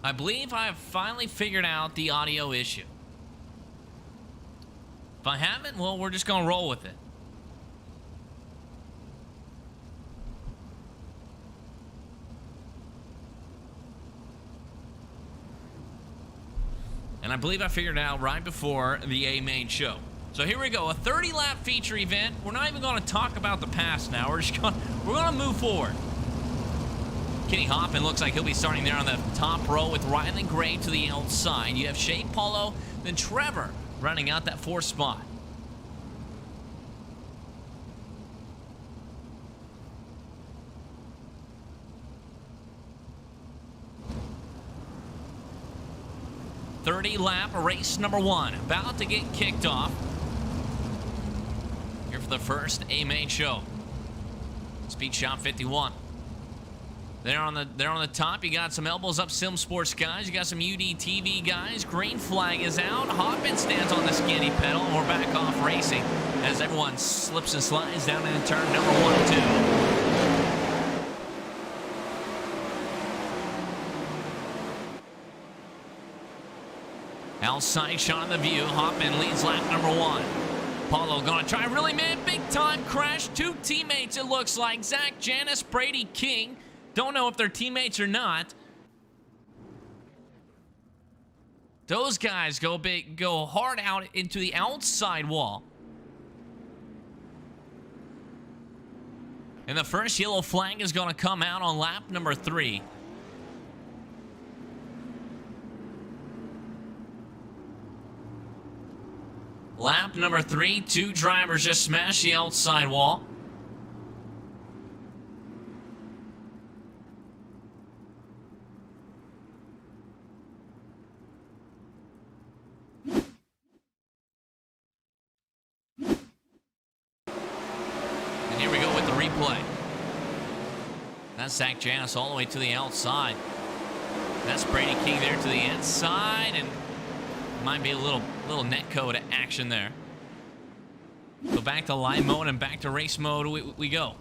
I believe I have finally figured out the audio issue. If I haven't, well, we're just going to roll with it. And I believe I figured it out right before the A main show. So here we go, a 30-lap feature event. We're not even going to talk about the past now. We're going to move forward. Kenny Hoffman looks like he'll be starting there on the top row with Riley Gray to the outside. You have Shea Paulo, then Trevor running out that 4th spot. .30-lap race number 1 about to get kicked off here for the first A main show. Speed shot 51. There on the top, you got some elbows up Sim Sports guys. You got some UDTV guys. Green flag is out. Hoffman stands on the skinny pedal, and we're back off racing as everyone slips and slides down into turn number 1 and 2. Outside shot of the view. Hoffman leads lap number 1. Paulo gonna try really big time crash. 2 teammates it looks like. Zach Janis, Brady King. Don't know if they're teammates or not. Those guys go hard out into the outside wall. And the first yellow flag is gonna come out on lap number 3. Lap number 3, 2 drivers just smashed the outside wall. And here we go with the replay. That's Zach Janis all the way to the outside. That's Brady King there to the inside, and might be a little netcode action there. So back to live mode and back to race mode we go.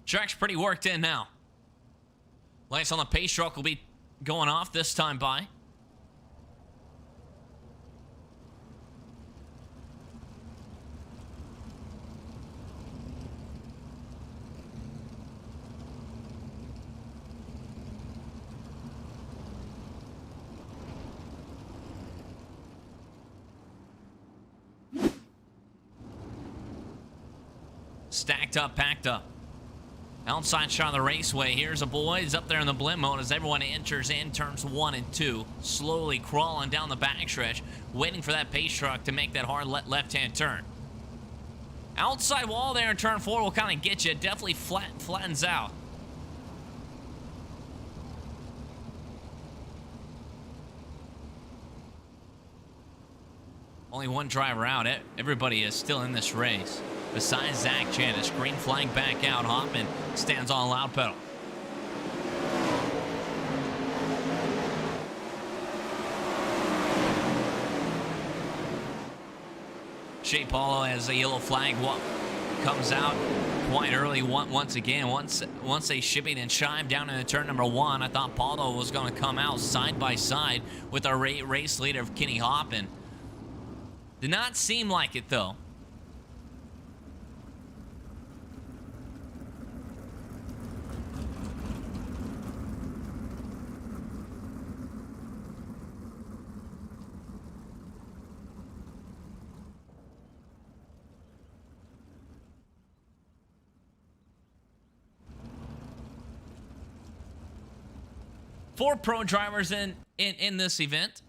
Track's pretty worked in now. Lights on the pace truck will be going off this time by. Stacked up, packed up. Outside shot of the raceway. Here's a boys up there in the blimp mode as everyone enters in turns 1 and 2. Slowly crawling down the backstretch, waiting for that pace truck to make that hard left-hand turn. Outside wall there in turn 4 will kind of get you. Definitely flattens out. Only one driver out. Everybody is still in this race. Besides Zach Janis, green flag back out. Hoffman stands on loud pedal. Shea Paulo as a yellow flag comes out quite early once again. Once they shipping and shive down into turn number 1, I thought Paulo was going to come out side by side with our race leader of Kenny Hoffman. Did not seem like it though. Four pro drivers in this event.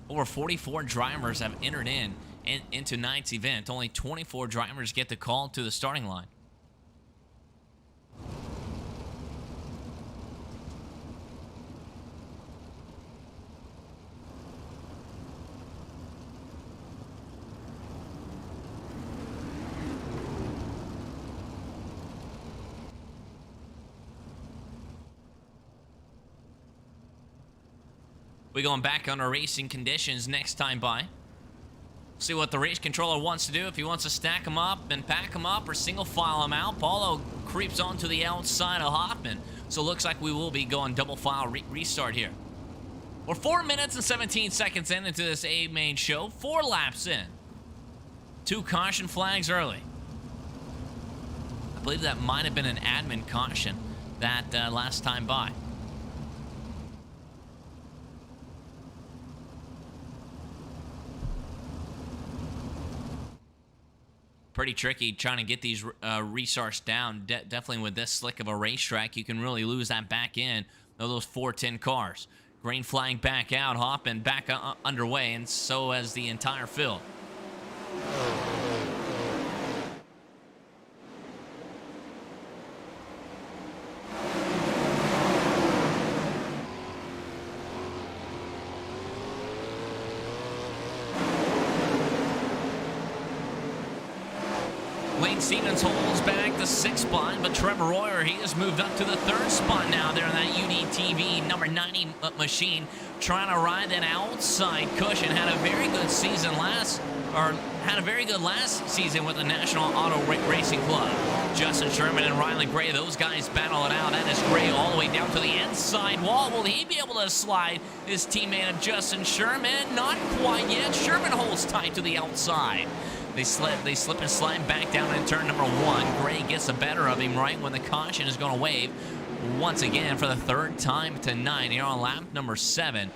Over 44 drivers have entered into tonight's event. Only 24 drivers get the call to the starting line. We going back under racing conditions next time by. See what the race controller wants to do. If he wants to stack them up and pack them up or single file them out. Paulo creeps onto the outside of Hoffman. So it looks like we will be going double file restart here. We're 4 minutes and 17 seconds into this A main show. 4 laps in. 2 caution flags early. I believe that might have been an admin caution that last time by. Pretty tricky trying to get these restarts down. Definitely with this slick of a racetrack, you can really lose that back end of those 410 cars. Green flag back out, Hoffman back underway, and so has the entire field. Siemens holds back the 6th spot, but Trevor Royer, he has moved up to the 3rd spot now there in that UDTV number 90 machine, trying to ride that outside cushion. Had a very good last season with the National Auto Racing Club. Justin Sherman and Riley Gray, those guys battle it out. That is Gray all the way down to the inside wall. Will he be able to slide his teammate of Justin Sherman? Not quite yet. Sherman holds tight to the outside. They slip and slide back down in turn number 1. Gray gets the better of him right when the caution is going to wave once again for the 3rd time tonight here on lap number 7.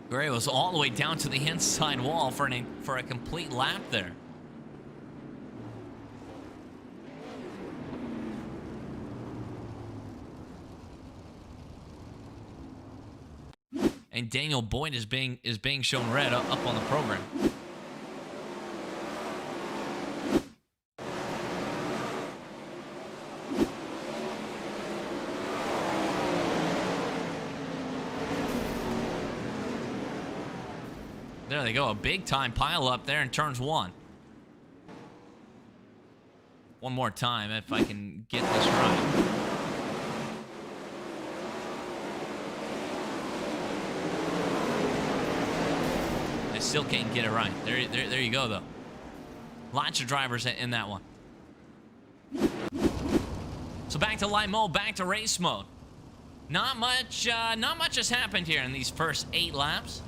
Gray was all the way down to the inside wall for a complete lap there. And Daniel Boyd is being shown red up on the program. There they go, a big time pile up there in turns 1. One more time if I can get this right. Still can't get it right. There you go, though. Lots of drivers in that one. So back to live mode, back to race mode. Not much has happened here in these first 8 laps.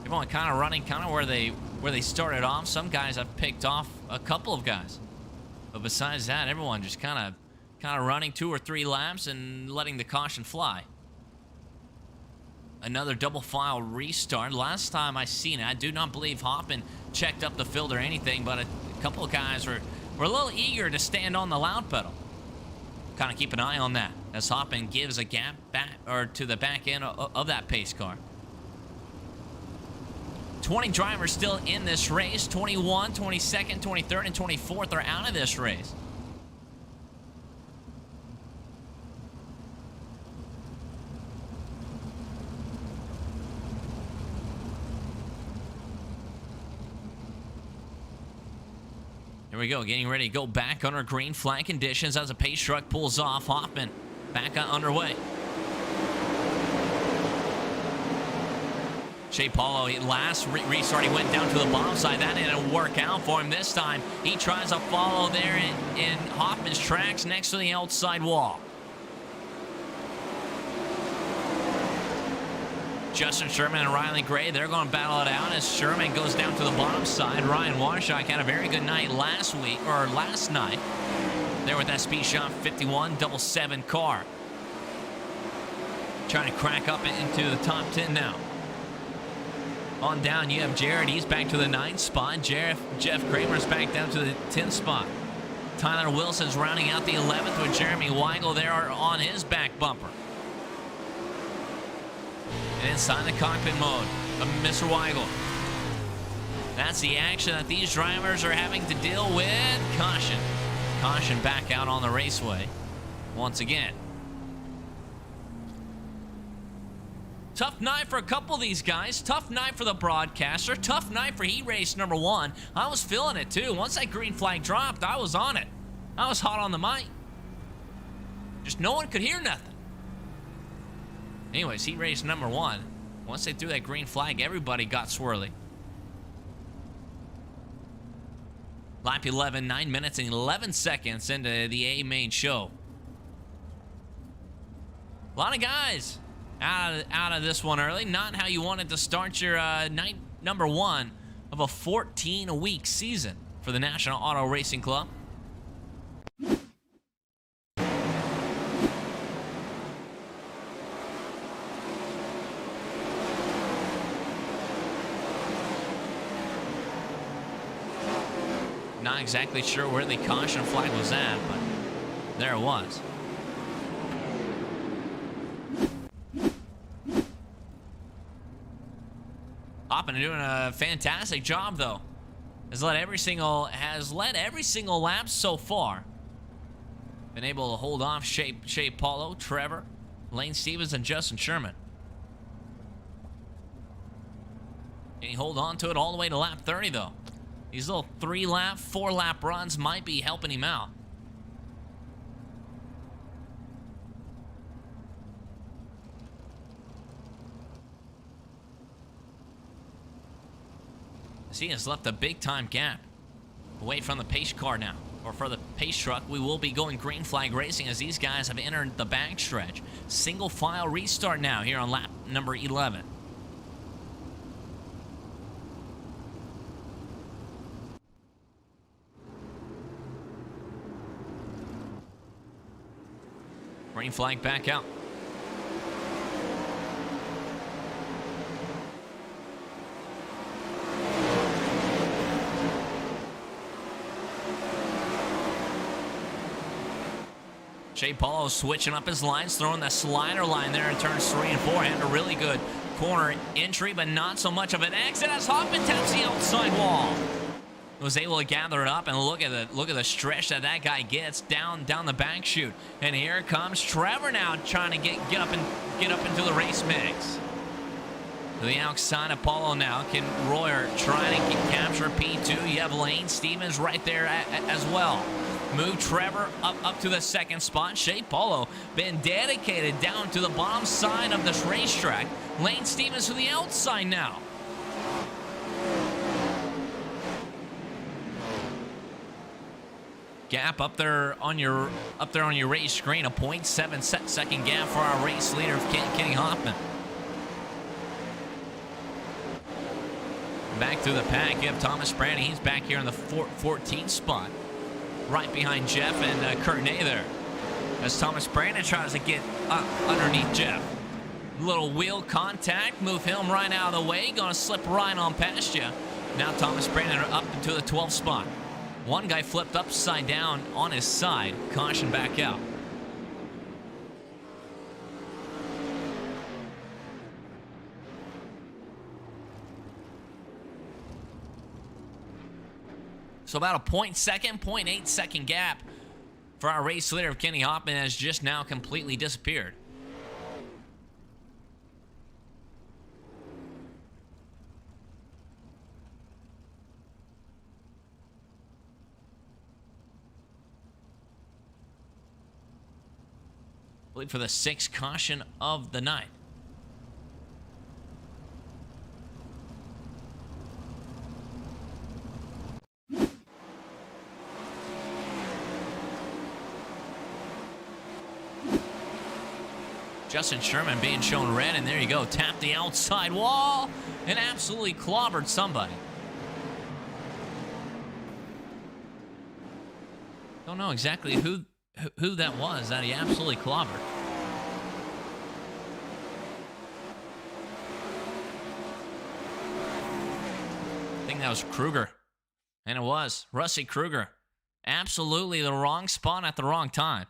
Everyone kind of running where they started off. Some guys have picked off a couple of guys, but besides that, everyone just kind of running 2 or 3 laps and letting the caution fly. Another double file restart. Last time I seen it, I do not believe Hoffman checked up the field or anything, but a couple of guys were a little eager to stand on the loud pedal. Kind of keep an eye on that as Hoffman gives a gap back or to the back end of that pace car. 20 drivers still in this race. 21, 22nd, 23rd, and 24th are out of this race. Here we go, getting ready to go back under green flag conditions as a pace truck pulls off. Hoffman back underway. Shea Paulo, last restart, he went down to the bottom side. That didn't work out for him this time. He tries to follow there in Hoffman's tracks next to the outside wall. Justin Sherman and Riley Gray, they're going to battle it out as Sherman goes down to the bottom side. Ryan Warshak had a very good night last night. There with that Speed Shop 51 7 car. Trying to crack up into the top 10 now. On down, you have Jared. He's back to the 9th spot. Jeff Kramer's back down to the 10th spot. Tyler Wilson's rounding out the 11th with Jeremy Weigel there on his back bumper. And inside the cockpit mode of Mr. Weigel. That's the action that these drivers are having to deal with. Caution. Caution back out on the raceway once again. Tough night for a couple of these guys. Tough night for the broadcaster. Tough night for heat race number 1. I was feeling it too. Once that green flag dropped, I was on it. I was hot on the mic. Just no one could hear nothing. Anyways, heat race number 1. Once they threw that green flag, everybody got swirly. Lap 11, 9 minutes and 11 seconds into the A main show. A lot of guys out of this one early. Not how you wanted to start your night number 1 of a 14-week season for the National Auto Racing Club. Not exactly sure where the caution flag was at, but there it was. Hoppin doing a fantastic job though. Has led every single lap so far. Been able to hold off Shea Paulo, Trevor, Lane Stevens, and Justin Sherman. Can he hold on to it all the way to lap 30 though? These little 3-lap, 4-lap runs might be helping him out. He has left a big-time gap away from the pace car now, or for the pace truck. We will be going green flag racing as these guys have entered the backstretch. Single file restart now here on lap number 11. Green flag back out. Shea Paulo switching up his lines, throwing the slider line there in turns 3 and 4. Had a really good corner entry, but not so much of an exit as Hoffman taps the outside wall. Was able to gather it up, and look at the stretch that guy gets down the back chute. And here comes Trevor now trying to get up into the race mix. To the outside of Paulo now. Can Royer trying to capture P2? You have Lane Stevens right there as well. Move Trevor up to the second spot. Shea Paulo been dedicated down to the bottom side of this racetrack. Lane Stevens to the outside now. Gap up there on your race screen, a 0.7 second gap for our race leader, Kenny Hoffman. Back through the pack, you have Thomas Brandy. He's back here in the 14th spot, right behind Jeff and Courtney there. As Thomas Brandon tries to get up underneath Jeff. Little wheel contact, move him right out of the way. Gonna slip right on past you. Now Thomas Brandon are up into the 12th spot. One guy flipped upside down on his side. Caution back out. So about a 0.8 second gap for our race leader of Kenny Hoffman has just now completely disappeared. I believe for the 6th caution of the night. Justin Sherman being shown red, and there you go. Tapped the outside wall and absolutely clobbered somebody. Don't know exactly who that was that he absolutely clobbered. I think that was Kruger. And it was Rusty Kruger. Absolutely the wrong spot at the wrong time.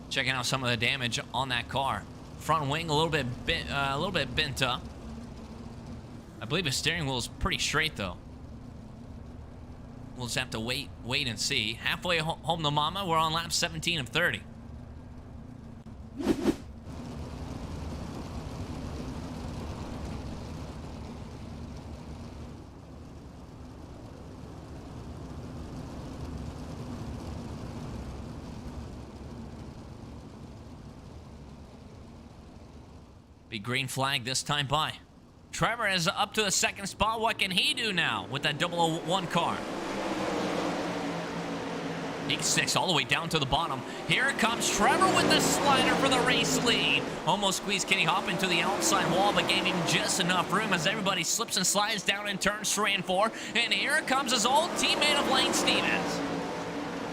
Checking out some of the damage on that car. Front wing a little bit bent up. I believe his steering wheel is pretty straight though. We'll just have to wait and see. Halfway home to mama. We're on lap 17 of 30. Big green flag this time by. Trevor is up to the second spot. What can he do now with that 001 car? Six all the way down to the bottom. Here comes Trevor with the slider for the race lead. Almost squeezed Kenny Hoffman to the outside wall, but gave him just enough room as everybody slips and slides down in turns 3 and 4. And here comes his old teammate of Lane Stevens.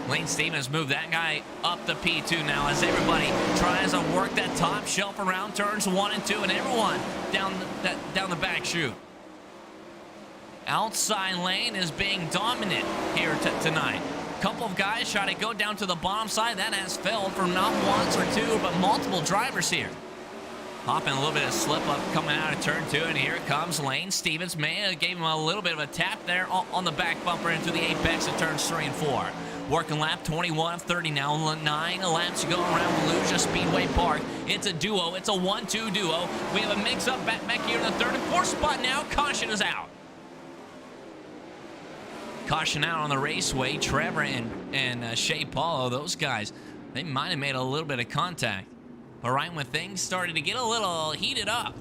Lane Stevens moved that guy up the P2 now as everybody tries to work that top shelf around turns 1 and 2, and everyone down the back chute. Outside lane is being dominant here tonight. Couple of guys try to go down to the bottom side. That has failed for not once or two, but multiple drivers here. Hopping a little bit of slip up coming out of turn 2, and here comes Lane Stevens. May gave him a little bit of a tap there on the back bumper into the apex of turns 3 and 4. Working lap 21 of 30 now. 9 laps to go around Volusia Speedway Park. It's a duo. It's a 1-2 duo. We have a mix-up back here in the 3rd and 4th spot now. Caution is out. Caution out on the raceway. Trevor and Shea Paulo, those guys, they might have made a little bit of contact. But right when things started to get a little heated up,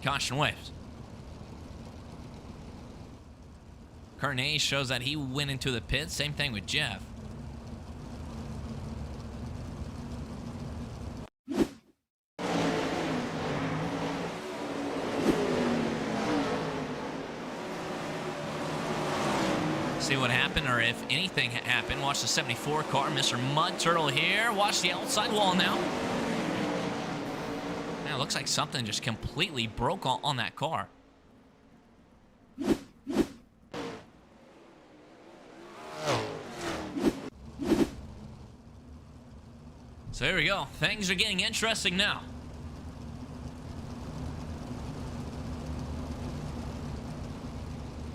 caution waves. Carnage shows that he went into the pits. Same thing with Jeff. See what happened, or if anything happened. Watch the 74 car, Mr. Mud Turtle here. Watch the outside wall now. Man, it looks like something just completely broke on that car. So here we go. Things are getting interesting now.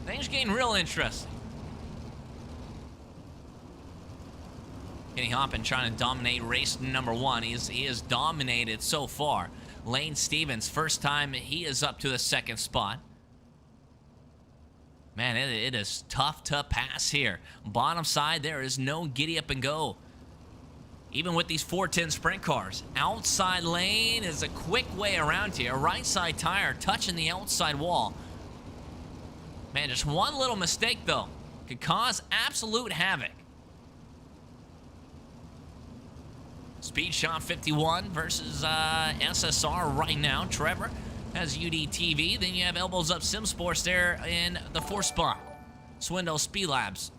Things are getting real interesting. Kenny Hoffman trying to dominate race number 1. He has dominated so far. Lane Stevens, first time he is up to the 2nd spot. Man, it is tough to pass here. Bottom side, there is no giddy up and go. Even with these 410 sprint cars. Outside lane is a quick way around here. Right side tire touching the outside wall. Man, just one little mistake, though, could cause absolute havoc. Speed Shot 51 versus SSR right now. Trevor has UDTV. Then you have Elbows Up Sim Sports there in the 4th spot. Swindle Speed Labs,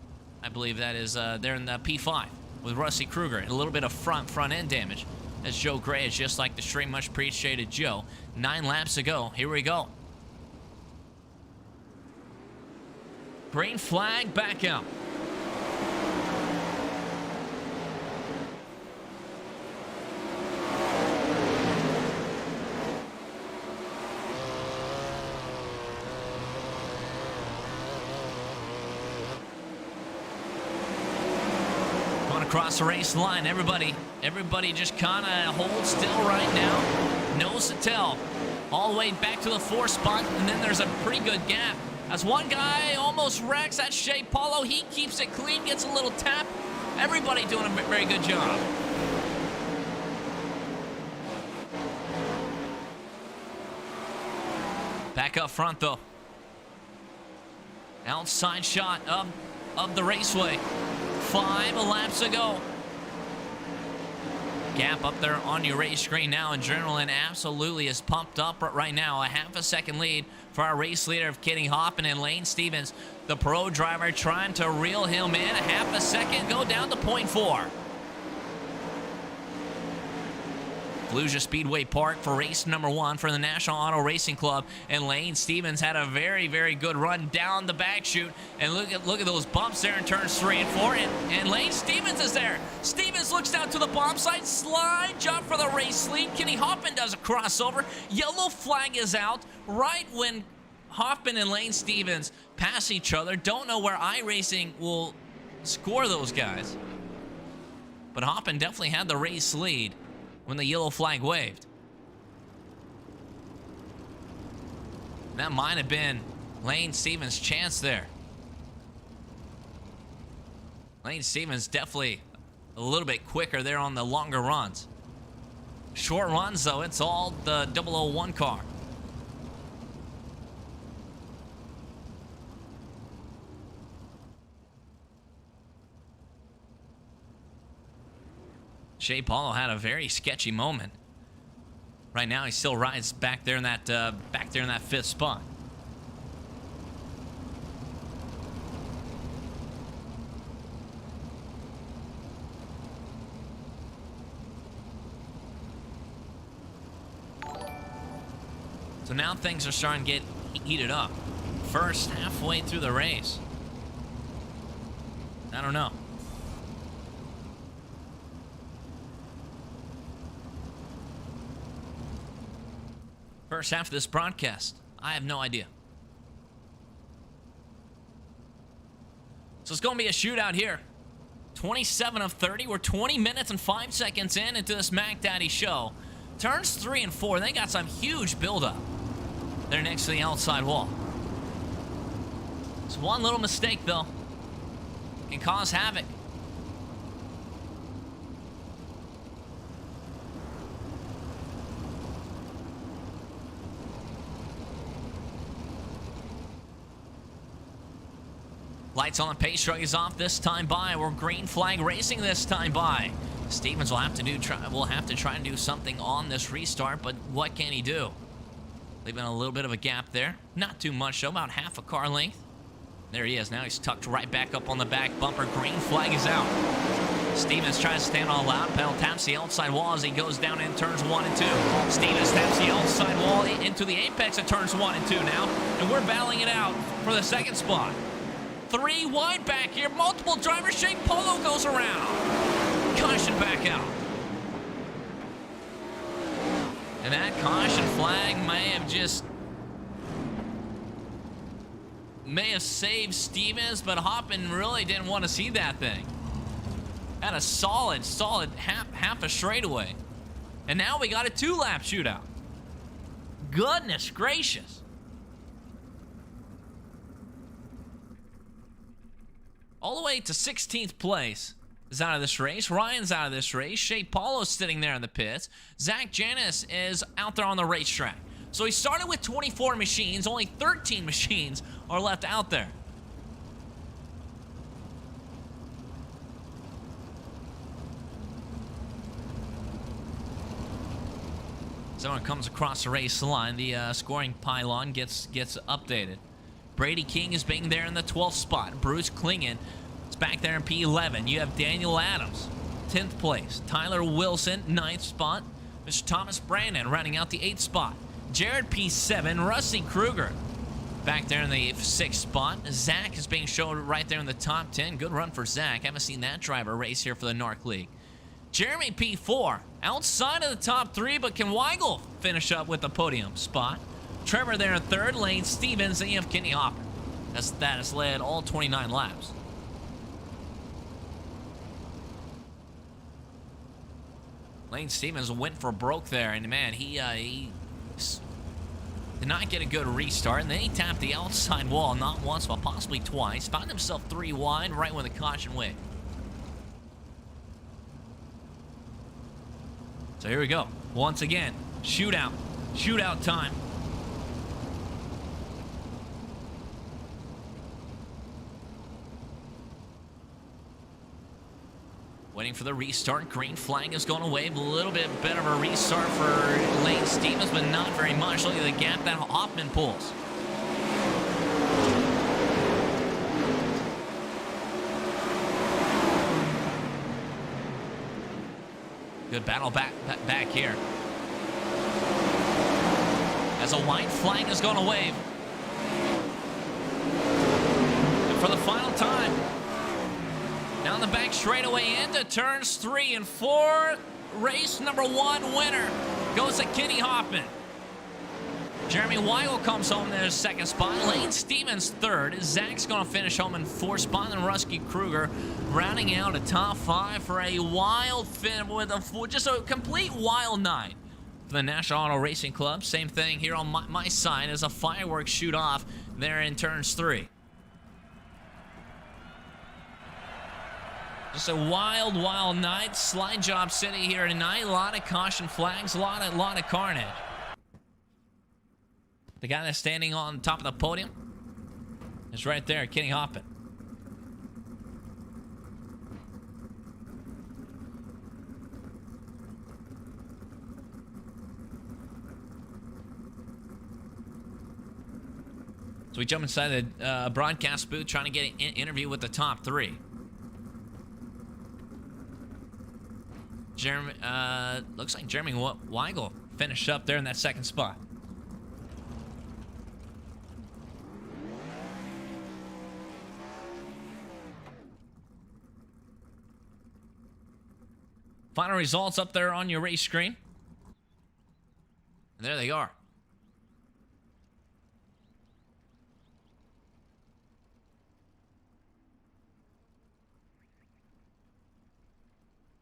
I believe that is there in the P5 with Rusty Kruger. And a little bit of front end damage as Joe Gray is just like the stream. Much appreciated, Joe. 9 laps to go. Here we go. Green flag back out. Across the race line, everybody just kind of holds still right now. Nose to tail, all the way back to the 4th spot, and then there's a pretty good gap. As one guy almost wrecks, that's Shea Paulo. He keeps it clean, gets a little tap. Everybody doing a very good job. Back up front, though. Outside shot of the raceway. 5 laps to go. Gap up there on your race screen now. Adrenaline absolutely is pumped up right now. A half a second lead for our race leader of Kenny Hoffman and Lane Stevens. The pro driver trying to reel him in. A half a second, go down to 0.4. Volusia Speedway Park for race number 1 for the National Auto Racing Club. And Lane Stevens had a very, very good run down the back chute. And look at those bumps there in turns 3 and 4. And Lane Stevens is there. Stevens looks down to the bottom side. Slide jump for the race lead. Kenny Hoffman does a crossover. Yellow flag is out right when Hoffman and Lane Stevens pass each other. Don't know where iRacing will score those guys. But Hoffman definitely had the race lead when the yellow flag waved. That might have been Lane Stevens' chance there. Lane Stevens definitely a little bit quicker there on the longer runs. Short runs, though, it's all the 001 car. Shea Paulo had a very sketchy moment. Right now, he still rides back there in that 5th spot. So now things are starting to get heated up. First halfway through the race. I don't know. First half of this broadcast, I have no idea. So it's going to be a shootout here. 27 of 30. We're 20 minutes and 5 seconds into this Mac Daddy show. Turns 3 and 4, they got some huge buildup. They're next to the outside wall. It's one little mistake, though. Can cause havoc. Lights on, pace truck is off this time by. We're green flag racing this time by. Stevens will have to try and do something on this restart, but what can he do? Leaving a little bit of a gap there. Not too much, though, about half a car length. There he is. Now he's tucked right back up on the back bumper. Green flag is out. Stevens tries to stand on a loud pedal, taps the outside wall as he goes down in turns 1 and 2. Stevens taps the outside wall into the apex of turns 1 and 2 now, and we're battling it out for the second spot. 3 wide back here. Multiple drivers. Shea Paulo goes around. Caution back out. And that caution flag may have saved Stevens, but Hoffman really didn't want to see that thing. Had a solid half a straightaway. And now we got a 2-lap shootout. Goodness gracious. All the way to 16th place is out of this race. Ryan's out of this race. Shea Paulo's sitting there in the pits. Zach Janis is out there on the racetrack. So he started with 24 machines. Only 13 machines are left out there. Someone comes across the race line. The scoring pylon gets updated. Brady King is being there in the 12th spot. Bruce Klingen is back there in P11. You have Daniel Adams, 10th place. Tyler Wilson, 9th spot. Mr. Thomas Brandon rounding out the 8th spot. Jared P7, Rusty Kruger back there in the 6th spot. Zach is being shown right there in the top 10. Good run for Zach. Haven't seen that driver race here for the NARC League. Jeremy P4, outside of the top 3, but can Weigel finish up with the podium spot? Trevor there in 3rd, Lane Stevens, and you have Kenny Hopper. That has led all 29 laps. Lane Stevens went for broke there, and man, he did not get a good restart, and then he tapped the outside wall not once, but possibly twice. Found himself 3 wide right when the caution waved. So here we go. Once again, shootout time. Waiting for the restart. Green flag is going to wave. A little bit better of a restart for Lane Stevens, but not very much. Look at the gap that Hoffman pulls. Good battle back here. As a white flag is going to wave. And for the final time, down the back straightaway into turns 3 and 4. Race number 1 winner goes to Kenny Hoffman. Jeremy Weigel comes home in his 2nd spot. Lane Stevens 3rd. Zach's going to finish home in 4th spot. And Rusty Kruger rounding out a top 5 for a wild fin with just a complete wild night for the National Auto Racing Club. Same thing here on my side as a fireworks shoot off there in turns 3. Just a wild, wild night. Slide job city here tonight. A lot of caution flags, a lot of carnage. The guy that's standing on top of the podium is right there, Kenny Hoppin. So we jump inside the broadcast booth trying to get an interview with the top three. Jeremy, looks like Jeremy Weigel finished up there in that second spot. Final results up there on your race screen. And there they are.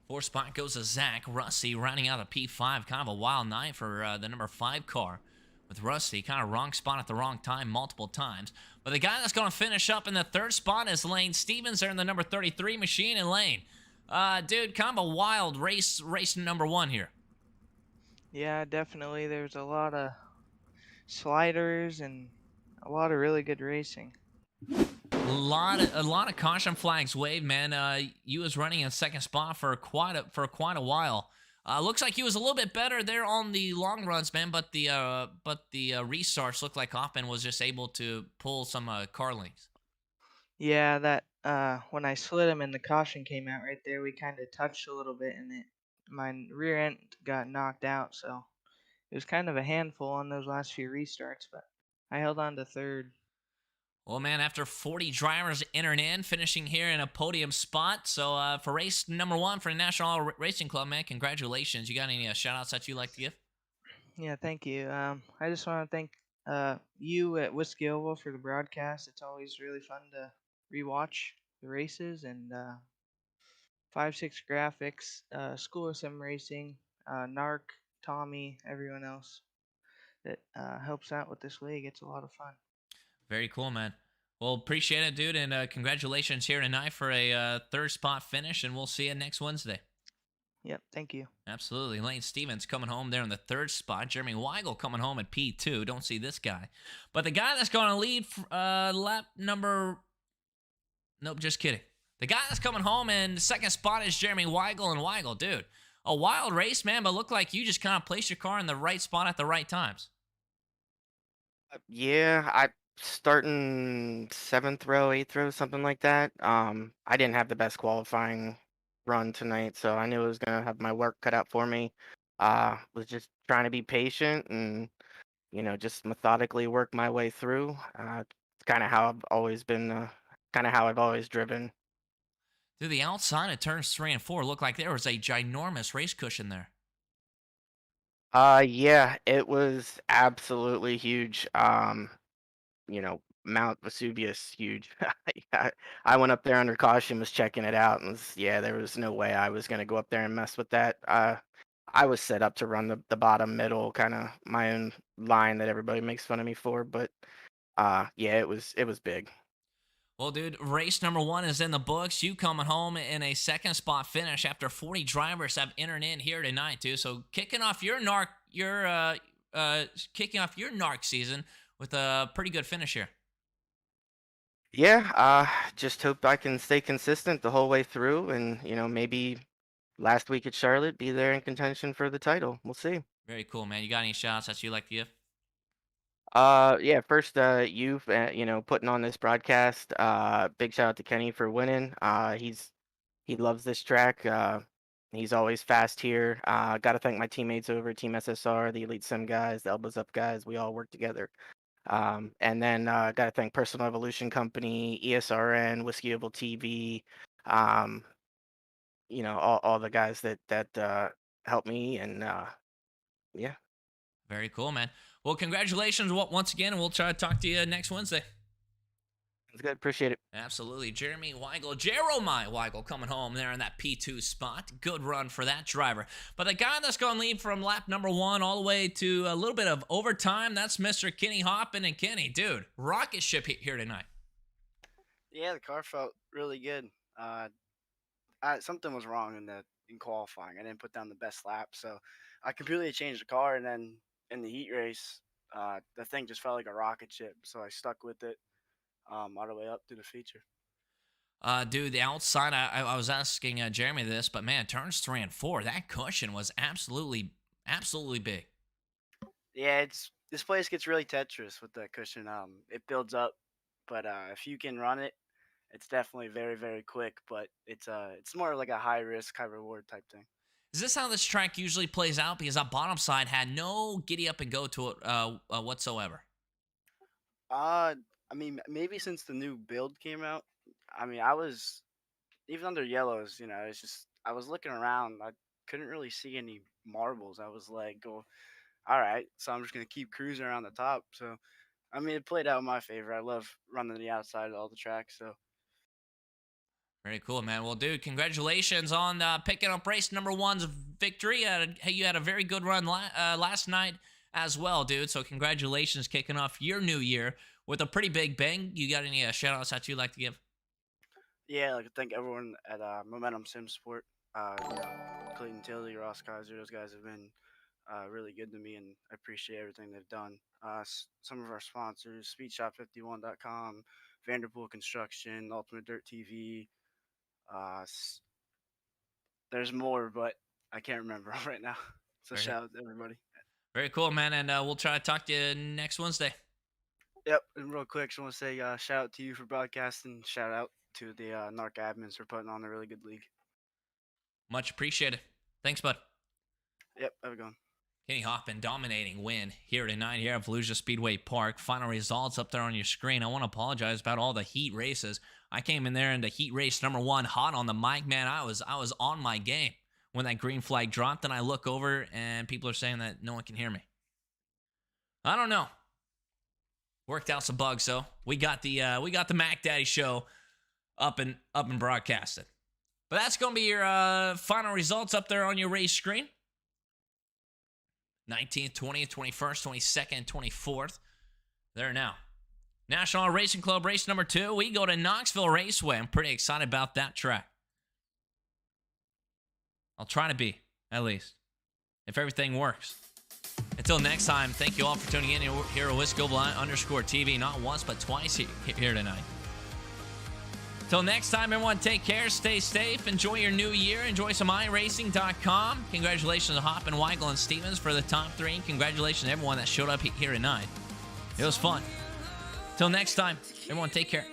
Fourth spot goes to Zach. Rusty rounding out a P5. Kind of a wild night for the number 5 car with Rusty. Kind of wrong spot at the wrong time multiple times. But the guy that's going to finish up in the third spot is Lane Stevens there in the number 33 machine. And Lane, dude, kind of a wild race number 1 here. Yeah, definitely. There's a lot of sliders and a lot of really good racing. A lot of caution flags waved, man. You was running in second spot for quite a while. Looks like he was a little bit better there on the long runs, man. But the restarts looked like Hoffman was just able to pull some car links. Yeah, that when I slid him and the caution came out right there, we kind of touched a little bit, and my rear end got knocked out. So it was kind of a handful on those last few restarts, but I held on to third. Well, man, after 40 drivers entering in, finishing here in a podium spot. So for race number 1 for the National Auto Racing Club, man, congratulations. You got any shout-outs that you'd like to give? Yeah, thank you. I just want to thank you at Whiskey Oval for the broadcast. It's always really fun to rewatch the races, and 5-6 Graphics, School of Sim Racing, Narc, Tommy, everyone else that helps out with this league. It's a lot of fun. Very cool, man. Well, appreciate it, dude, and congratulations here tonight for a third spot finish, and we'll see you next Wednesday. Yep, thank you. Absolutely. Lane Stevens coming home there in the third spot. Jeremy Weigel coming home at P2. Don't see this guy. But the guy that's going to lead lap number... Nope, just kidding. The guy that's coming home in the second spot is Jeremy Weigel. And Weigel, dude, a wild race, man, but looked like you just kind of placed your car in the right spot at the right times. Yeah, I starting 7th row, 8th row, something like that. I didn't have the best qualifying run tonight, so I knew it was gonna have my work cut out for me. Was just trying to be patient and just methodically work my way through. It's kind of how I've always been, kind of how I've always driven. To the outside of turns 3 and 4, looked like there was a ginormous race cushion there. Yeah, it was absolutely huge. Mount Vesuvius, huge. I went up there under caution, was checking it out, and there was no way I was gonna go up there and mess with that. I was set up to run the bottom middle, kind of my own line that everybody makes fun of me for, but yeah, it was big. Well, dude, race number 1 is in the books. You coming home in a second spot finish after 40 drivers have entered in here tonight, too. So kicking off your narc season with a pretty good finish here. Yeah, just hope I can stay consistent the whole way through, and maybe last week at Charlotte be there in contention for the title. We'll see. Very cool, man. You got any shots that you like to give? Yeah, first, you, putting on this broadcast. Big shout out to Kenny for winning. He loves this track. He's always fast here. Got to thank my teammates over at Team SSR, the Elite Sim guys, the Elbows Up guys. We all work together. And then got to thank Personal Evolution Company, ESRN, Whiskey Oval TV. All the guys that helped me, and yeah. Very cool, man. Well, congratulations once again, and we'll try to talk to you next Wednesday. Sounds good. Appreciate it. Absolutely. Jeremy Weigel, Jeremiah Weigel coming home there in that P2 spot. Good run for that driver. But the guy that's going to lead from lap number 1 all the way to a little bit of overtime, that's Mr. Kenny Hoppin. And Kenny, dude, rocket ship here tonight. Yeah, the car felt really good. The something was wrong in qualifying. I didn't put down the best lap, so I completely changed the car, and then in the heat race, the thing just felt like a rocket ship. So I stuck with it all the way up to the feature. Dude, the outside, I was asking Jeremy this, but man, turns 3 and 4, that cushion was absolutely, absolutely big. Yeah, this place gets really Tetris with the cushion. It builds up, but if you can run it, it's definitely very, very quick. But it's more like a high risk, high reward type thing. Is this how this track usually plays out? Because that bottom side had no giddy up and go to it whatsoever. I mean, maybe since the new build came out, I mean, I was even under yellows. It's just I was looking around. I couldn't really see any marbles. I was like, "Oh, all right." So I'm just gonna keep cruising around the top. So I mean, it played out in my favor. I love running the outside of all the tracks. So Very cool, man. Well, dude, congratulations on picking up race number 1's victory. Hey, you had a very good run last night as well, dude. So congratulations kicking off your new year with a pretty big bang. You got any shout-outs that you'd like to give? yeah, like I thank everyone at Momentum Sim Sport. Clayton Tilly, Ross Kaiser, those guys have been really good to me, and I appreciate everything they've done. Some of our sponsors: SpeedShop51.com, Vanderpool Construction, Ultimate Dirt TV. There's more, but I can't remember right now. So Very, shout out to everybody. very cool, man. And we'll try to talk to you next Wednesday. Yep, and real quick, just want to say shout out to you for broadcasting. Shout out to the NARC admins for putting on a really good league. Much appreciated. Thanks, bud. Yep, have a good one. Kenny Hoffman dominating win here tonight here at Volusia Speedway Park. Final results up there on your screen. I want to apologize about all the heat races. I came in there into heat race number 1 hot on the mic, man. I was on my game when that green flag dropped, and I look over and people are saying that no one can hear me. I don't know. Worked out some bugs, though. We got the Mac Daddy show up and broadcasted. But that's going to be your final results up there on your race screen. 19th, 20th, 21st, 22nd, and 24th. There now. National Racing Club race number 2. We go to Knoxville Raceway. I'm pretty excited about that track. I'll try to be, at least, if everything works. Until next time, thank you all for tuning in here at WhiskeyBlind_TV. Not once, but twice here tonight. Till next time, everyone, take care, stay safe, enjoy your new year, enjoy some iRacing.com. Congratulations to Hoppin, Weigel, and Stevens for the top 3. And congratulations to everyone that showed up here tonight. It was fun. Till next time, everyone, take care.